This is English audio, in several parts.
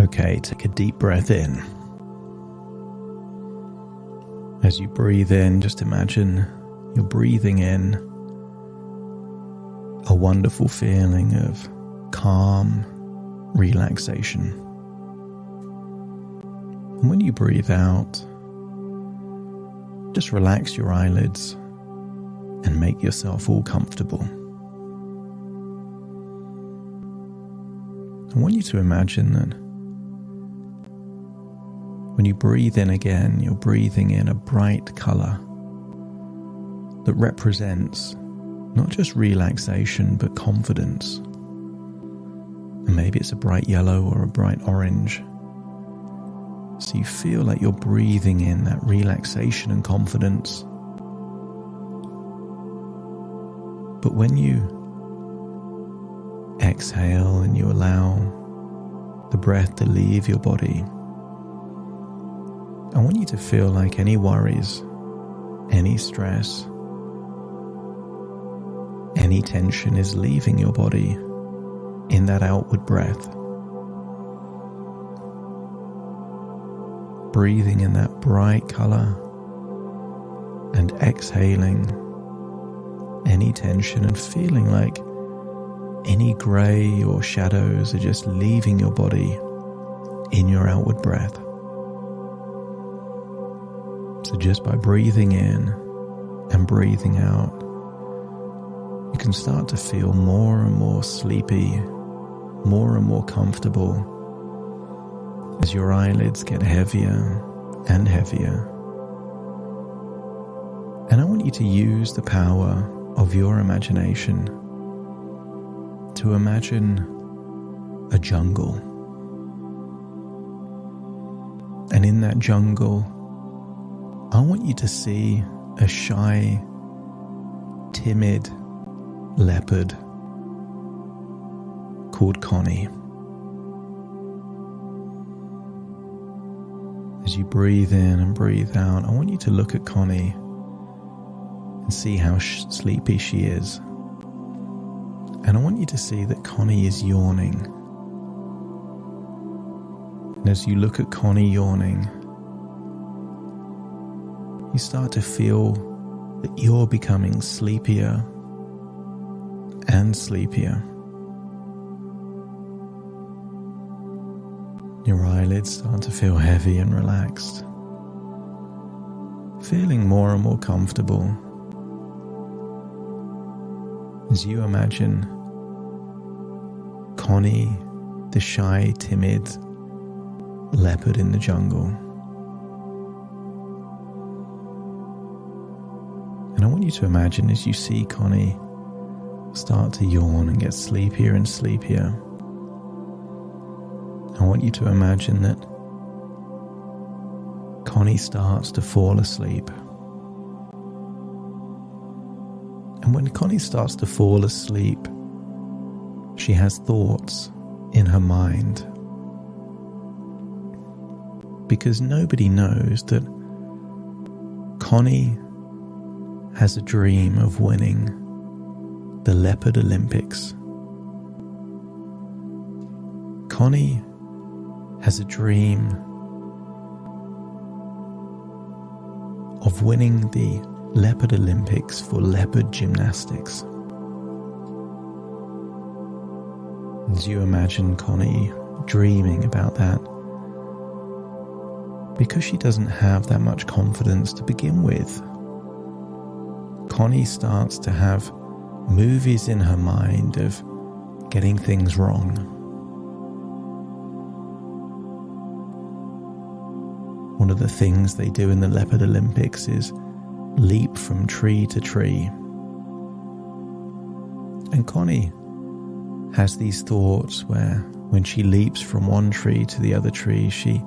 Okay, take a deep breath in. As you breathe in, just imagine you're breathing in a wonderful feeling of calm relaxation. And when you breathe out, just relax your eyelids and make yourself all comfortable. I want you to imagine that when you breathe in again, you're breathing in a bright color that represents not just relaxation, but confidence. And maybe it's a bright yellow or a bright orange. So you feel like you're breathing in that relaxation and confidence. But when you exhale and you allow the breath to leave your body, I want you to feel like any worries, any stress, any tension is leaving your body in that outward breath. Breathing in that bright color and exhaling any tension and feeling like any grey or shadows are just leaving your body in your outward breath. So just by breathing in and breathing out, you can start to feel more and more sleepy, more and more comfortable as your eyelids get heavier and heavier. And I want you to use the power of your imagination to imagine a jungle. And in that jungle, I want you to see a shy, timid leopard called Connie. As you breathe in and breathe out, I want you to look at Connie and see how sleepy she is. And I want you to see that Connie is yawning. And as you look at Connie yawning, you start to feel that you're becoming sleepier and sleepier. Your eyelids start to feel heavy and relaxed, feeling more and more comfortable as you imagine Connie, the shy, timid leopard in the jungle. And I want you to imagine as you see Connie start to yawn and get sleepier and sleepier, I want you to imagine that Connie starts to fall asleep. And when Connie starts to fall asleep, she has thoughts in her mind. Because nobody knows that Connie has a dream of winning the Leopard Olympics. Connie has a dream of winning the Leopard Olympics for leopard gymnastics. As you imagine Connie dreaming about that, because she doesn't have that much confidence to begin with, Connie starts to have movies in her mind of getting things wrong. One of the things they do in the Leopard Olympics is leap from tree to tree. And Connie has these thoughts where when she leaps from one tree to the other tree, she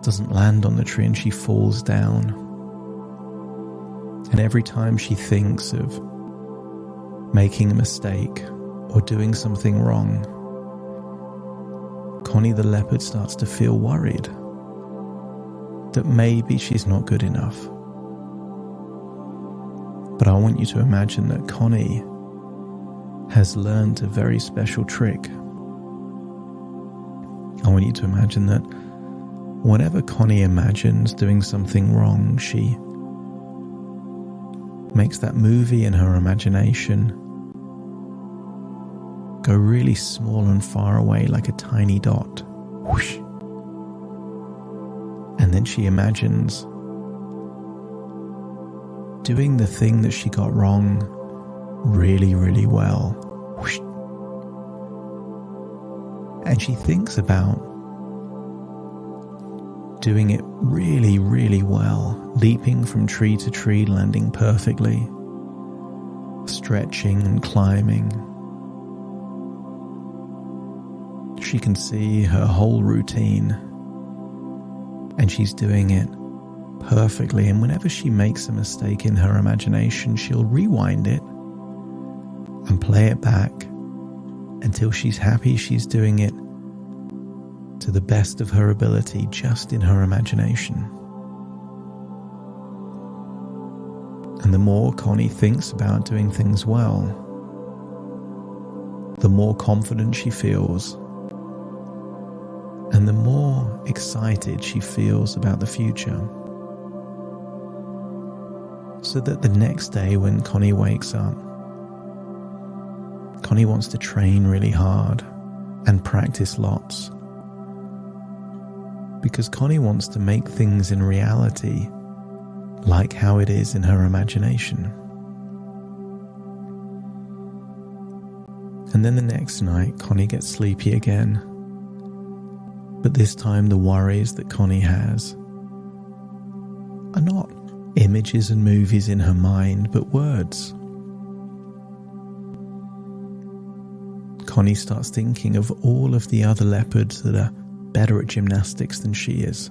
doesn't land on the tree and she falls down. And every time she thinks of making a mistake or doing something wrong, Connie the leopard starts to feel worried that maybe she's not good enough. But I want you to imagine that Connie has learned a very special trick. I want you to imagine that whenever Connie imagines doing something wrong, she makes that movie in her imagination go really small and far away like a tiny dot. Whoosh. And then she imagines doing the thing that she got wrong really, really well. Whoosh. And she thinks about doing it really, really well, leaping from tree to tree, landing perfectly, stretching and climbing. She can see her whole routine, and she's doing it perfectly. And whenever she makes a mistake in her imagination, she'll rewind it and play it back until she's happy she's doing it to the best of her ability, just in her imagination. And the more Connie thinks about doing things well, the more confident she feels, and the more excited she feels about the future. So that the next day when Connie wakes up, Connie wants to train really hard and practice lots, because Connie wants to make things in reality like how it is in her imagination. And then the next night, Connie gets sleepy again. But this time the worries that Connie has are not images and movies in her mind, but words. Connie starts thinking of all of the other leopards that are better at gymnastics than she is.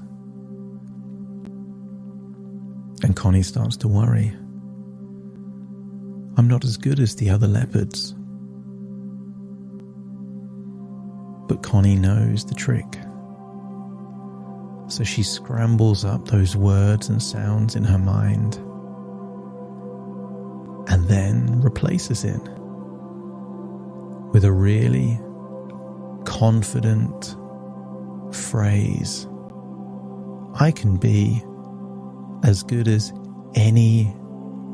And Connie starts to worry. I'm not as good as the other leopards. But Connie knows the trick. So she scrambles up those words and sounds in her mind and then replaces it with a really confident phrase. I can be as good as any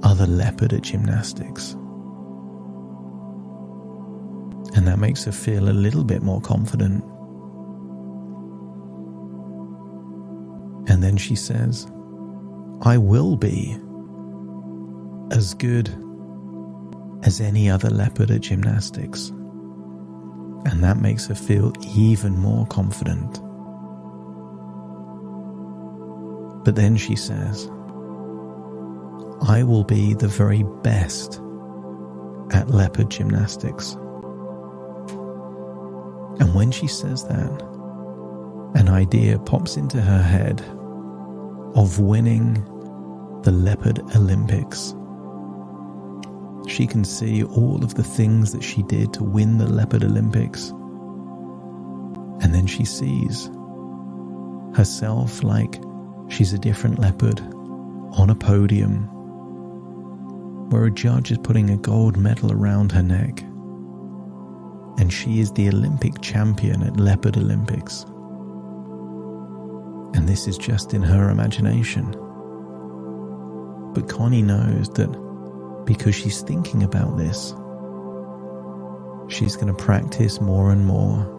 other leopard at gymnastics. And that makes her feel a little bit more confident. And then she says, I will be as good as any other leopard at gymnastics. And that makes her feel even more confident. But then she says, I will be the very best at leopard gymnastics. And when she says that, an idea pops into her head of winning the Leopard Olympics. She can see all of the things that she did to win the Leopard Olympics. And then she sees herself like she's a different leopard on a podium where a judge is putting a gold medal around her neck. And she is the Olympic champion at Leopard Olympics. And this is just in her imagination. But Connie knows that because she's thinking about this, she's going to practice more and more.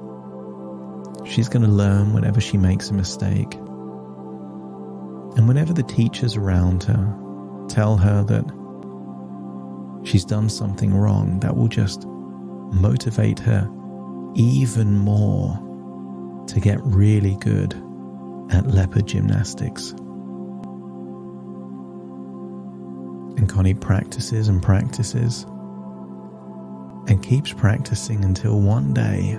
She's going to learn whenever she makes a mistake. And whenever the teachers around her tell her that she's done something wrong, that will just motivate her even more to get really good at leopard gymnastics. And Connie practices and practices and keeps practicing until one day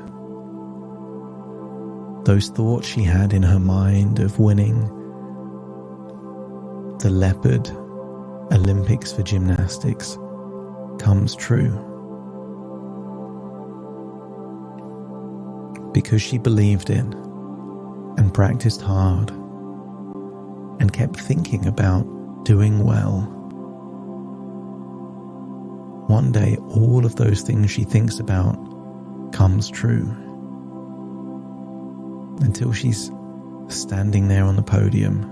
those thoughts she had in her mind of winning the Leopard Olympics for gymnastics comes true. Because she believed it and practiced hard and kept thinking about doing well. One day, all of those things she thinks about comes true. until she's standing there on the podium,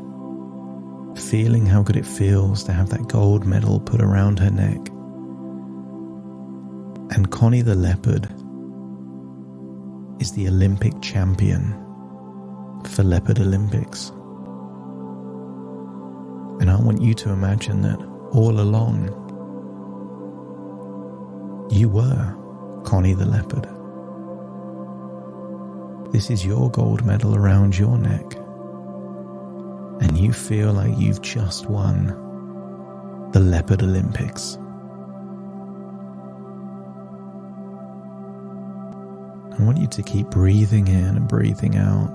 feeling how good it feels to have that gold medal put around her neck. And Connie the Leopard is the Olympic champion for Leopard Olympics. And I want you to imagine that all along, you were Connie the Leopard. This is your gold medal around your neck. And you feel like you've just won the Leopard Olympics. I want you to keep breathing in and breathing out,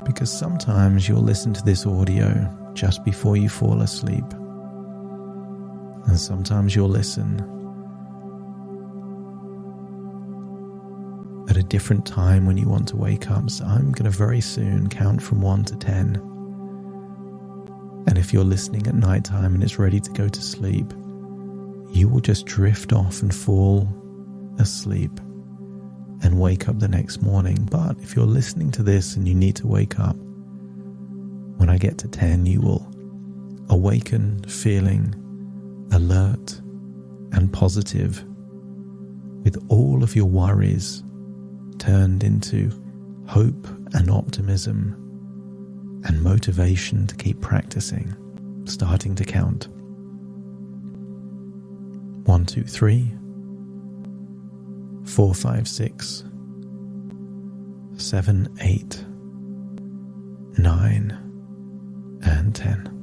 because sometimes you'll listen to this audio just before you fall asleep, and sometimes you'll listen at a different time when you want to wake up. So I'm going to very soon count from 1 to 10. And if you're listening at night time and it's ready to go to sleep, you will just drift off and fall asleep and wake up the next morning. But if you're listening to this and you need to wake up, when I get to 10, you will awaken feeling alert and positive, with all of your worries turned into hope and optimism and motivation to keep practicing. Starting to count. 1, 2, 3, 4, 5, 6, 7, 8, 9, and 10.